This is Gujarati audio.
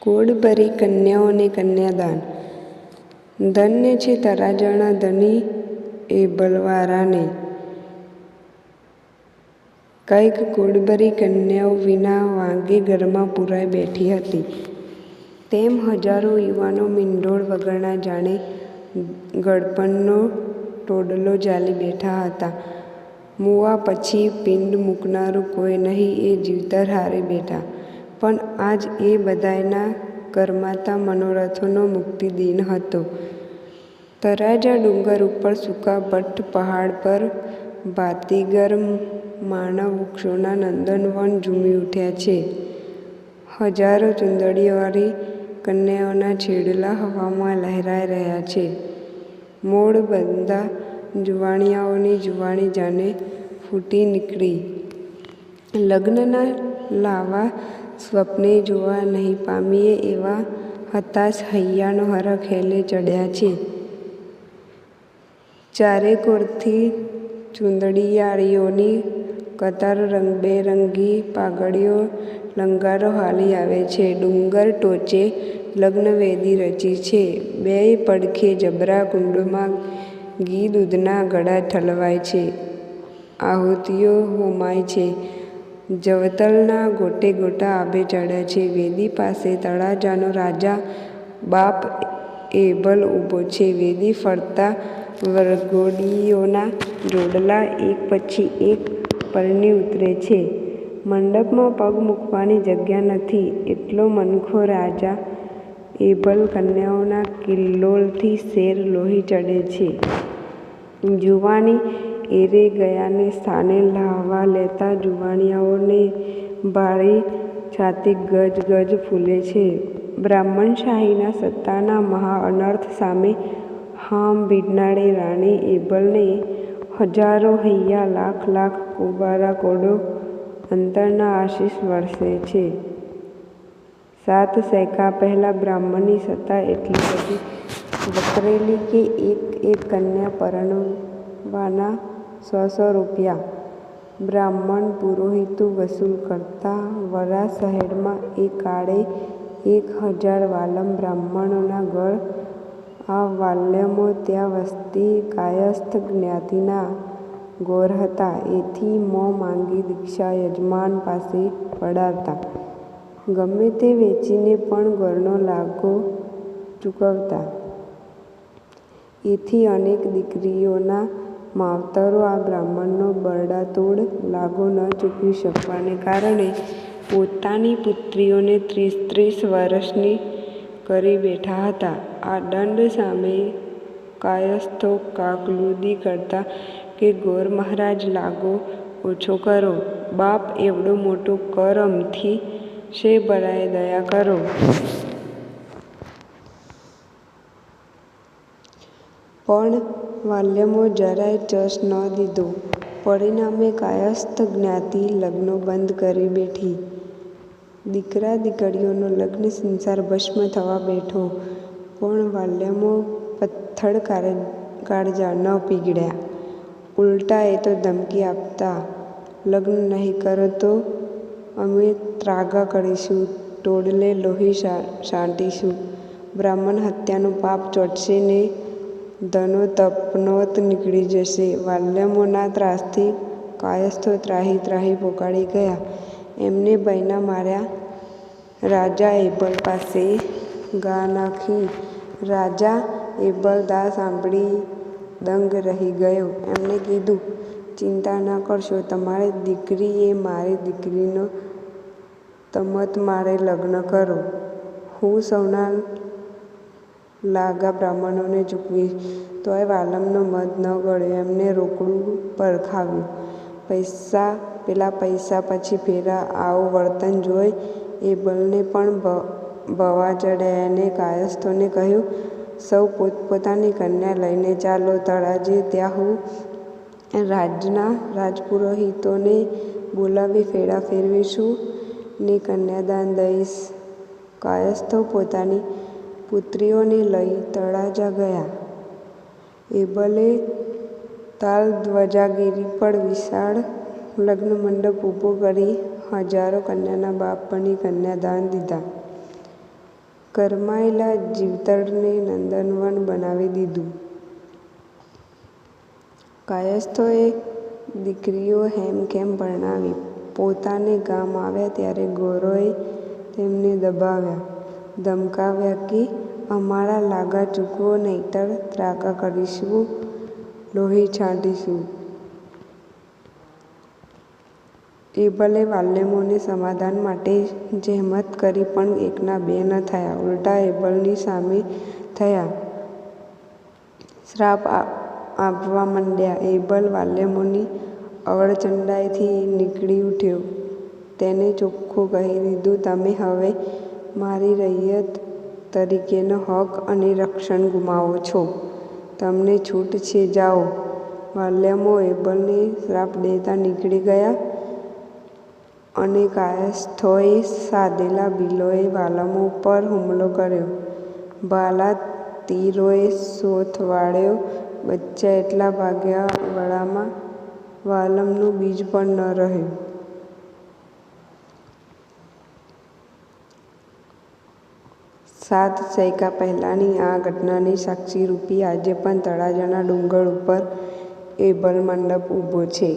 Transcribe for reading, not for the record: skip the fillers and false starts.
કોડ ભરી કન્યાઓને કન્યાદાન. ધન્ય છે તરાજાના ધની એ બલવારાને. કંઈક કોડભરી કન્યાઓ વિના વાંગે ઘરમાં પુરાઈ બેઠી હતી. તેમ હજારો યુવાનો મીંડોળ વગરના જાણે ગળપણનો ટોડલો ઝાલી બેઠા હતા. મુવા પછી પિંડ મૂકનારું કોઈ નહીં એ જીવતર હારે બેઠા. પણ આજ એ બધાયના કરમાતા મનોરથોનો મુક્તિદિન હતો. તરાજા ડુંગર ઉપર સૂકા ભટ્ટ પહાડ પર ભાતીગર માનવ વૃક્ષોના નંદનવન ઝૂમી ઉઠ્યા છે. હજારો ચૂંદડીવાળી કન્યાઓના છેડલા હવામાં લહેરાઈ રહ્યા છે. મોડ બંધા જુવાનિયાઓની જુવાણી જાણે ફૂટી નીકળી. લગ્નના લાવા સ્વપ્ને જોવા નહીં પામીએ એવા હતાશ હૈયાનો હરખ હેલે ચડ્યા છે. ચારે કોરથી ચૂંદડિયાળીઓની કતારો રંગબેરંગી પાઘડીઓ લંગારો હાલી આવે છે. ડુંગર ટોચે લગ્નવેદી રચી છે. બેય પડખે જબરા કુંડમાં ઘી દૂધના ઘડા ઠલવાય છે. આહુતિઓ હોમાય છે. જવતલના ગોટે ગોટા આભે ચડ્યા છે. વેદી પાસે તળાજાનો રાજા બાપ એબલ ઊભો છે. વેદી ફરતા વરઘોડીઓના જોડલા એક પછી એક પરણી ઉતરે છે. મંડપમાં પગ મૂકવાની જગ્યા નથી એટલો મનખો રાજા એબલ કન્યાઓના કિલ્લોલથી શેર લોહી ચડે છે. જુવાની એરે ગયાને સ્થાને લ્હાવા લેતા જુવાનિયાઓને ભારી છાતી ગજ ગજ ફૂલે છે. બ્રાહ્મણશાહીના સત્તાના મહા અનર્થ સામે હામ ભીડનારી રાણી એબલને હજારો હૈયા લાખ લાખ કુંવારા કોડો અંતરના આશીષ વરસે છે. 7 સૈકા પહેલાં બ્રાહ્મણની સત્તા એટલી બધી વકરેલી કે એક કન્યા પરણવાના 100 રૂપિયા બ્રાહ્મણ પુરોહિતો વસૂલ કરતા. વરા શહેરમાં એ કાળે 1000 વાલમ બ્રાહ્મણોના ગળ. આ વાલ્યમો ત્યાં વસતી કાયસ્થ જ્ઞાતિના ગોર હતા. એથી મોં માંગી દીક્ષા યજમાન પાસે પડાવતા. ગમે તે વેચીને પણ ગોરનો લાગો ચૂકવતા. એથી અનેક દીકરીઓના માવતરો આ બ્રાહ્મણનો બરડાતોડ લાગો ન ચૂકવી શકવાને કારણે પોતાની પુત્રીઓને 30 વર્ષની કરી બેઠા હતા. આ દંડ સામે કાયસ્થો કાકલુદી કરતા કે ગોર મહારાજ લાગો ઓછો કરો. બાપ એવડો મોટો કર અમથી શે ભરાય દયા કરો. પણ વાલ્યમો જરાય ચસ ન દીધો. પરિણામે કાયસ્થ જ્ઞાતિ લગ્નો બંધ કરી બેઠી. દીકરા દીકરીઓનો લગ્ન સંસાર ભસ્મ થવા બેઠો. પણ વાલ્યમો પથ્થડ કાળજા ન પીગળ્યા. ઉલટા એ તો ધમકી આપતા, લગ્ન નહીં કરો તો અમે ત્રાગા કરીશું, ટોડલે લોહી સાંટીશું, બ્રાહ્મણ હત્યાનું પાપ ચોંટશે ને ધનો તપનોત નીકળી જશે. વાલ્યમોના ત્રાસથી કાયસ્થો ત્રાહી ત્રાહી પોકાળી ગયા. એમને બૈના માર્યા. રાજા એબલ પાસે ગા નાખી. રાજા એબલ દા સાંભળી દંગ રહી ગયો. એમણે કીધું, ચિંતા ન કરશો. તમારી દીકરી એ મારી દીકરીનો તમત મારે લગ્ન કરો. હું સૌના લાગા બ્રાહ્મણોને ચૂકવીશ. તોય વાલમનો મત ન ગળ્યો. એમને રોકડું પરખાવ્યું. પેલા પૈસા પછી ફેરા આવું વર્તન જોઈ એબલને પણ ભવા ચડ્યા. એને કાયસ્થોને કહ્યું, સૌ પોતપોતાની કન્યા લઈને ચાલો તળાજે. ત્યાં હું રાજના રાજપુરોહિતોને બોલાવી ફેરા ફેરવીશું ને કન્યાદાન દઈશ. કાયસ્થો પોતાની પુત્રીઓને લઈ તળાજા ગયા. એબલે તાલધ્વજાગીરી પર વિશાળ લગ્ન મંડપ ઊભો કરી હજારો કન્યાના બાપ બની કન્યાદાન દીધા. કરમાયેલા જીવતરને નંદનવન બનાવી દીધું. કાયસ્થોએ દીકરીઓ હેમખેમ પરણાવી. પોતાને ગામ આવ્યા ત્યારે ગોરોએ તેમને દબાવ્યા, ધમકાવ્યા કે અમારા લાગા ચૂકવો નહીંતર ત્રાકા કરીશું, લોહી છાંટીશું. એબલે વાલ્યમોને સમાધાન માટે જહેમત કરી પણ એકના બે ન થયા. ઉલટા એબલની સામે થયા, શ્રાપ આપવા માંડ્યા. એબલ વાલ્યમોની અવળચંડાઈથી નીકળી ઉઠ્યો. તેને ચોખ્ખું કહી દીધું, તમે હવે મારી રૈયત તરીકેનો હક અને રક્ષણ ગુમાવો છો. તમને છૂટ છે, જાઓ. વાલ્યમો એબલને શ્રાપ દેતા નીકળી ગયા અને કાયસ્થોએ સાધેલા બિલોએ વાલ્યમો પર હુમલો કર્યો. ભાલા તીરોએ શોથ વાળ્યો. બચ્ચા એટલા ભાગ્યા વળામાં વાલમનું બીજ પણ ન રહ્યું. સાત સૈકા પહેલાંની આ ઘટનાની સાક્ષીરૂપી આજે પણ તળાજાના ડુંગર ઉપર એબલ મંડપ ઊભો છે.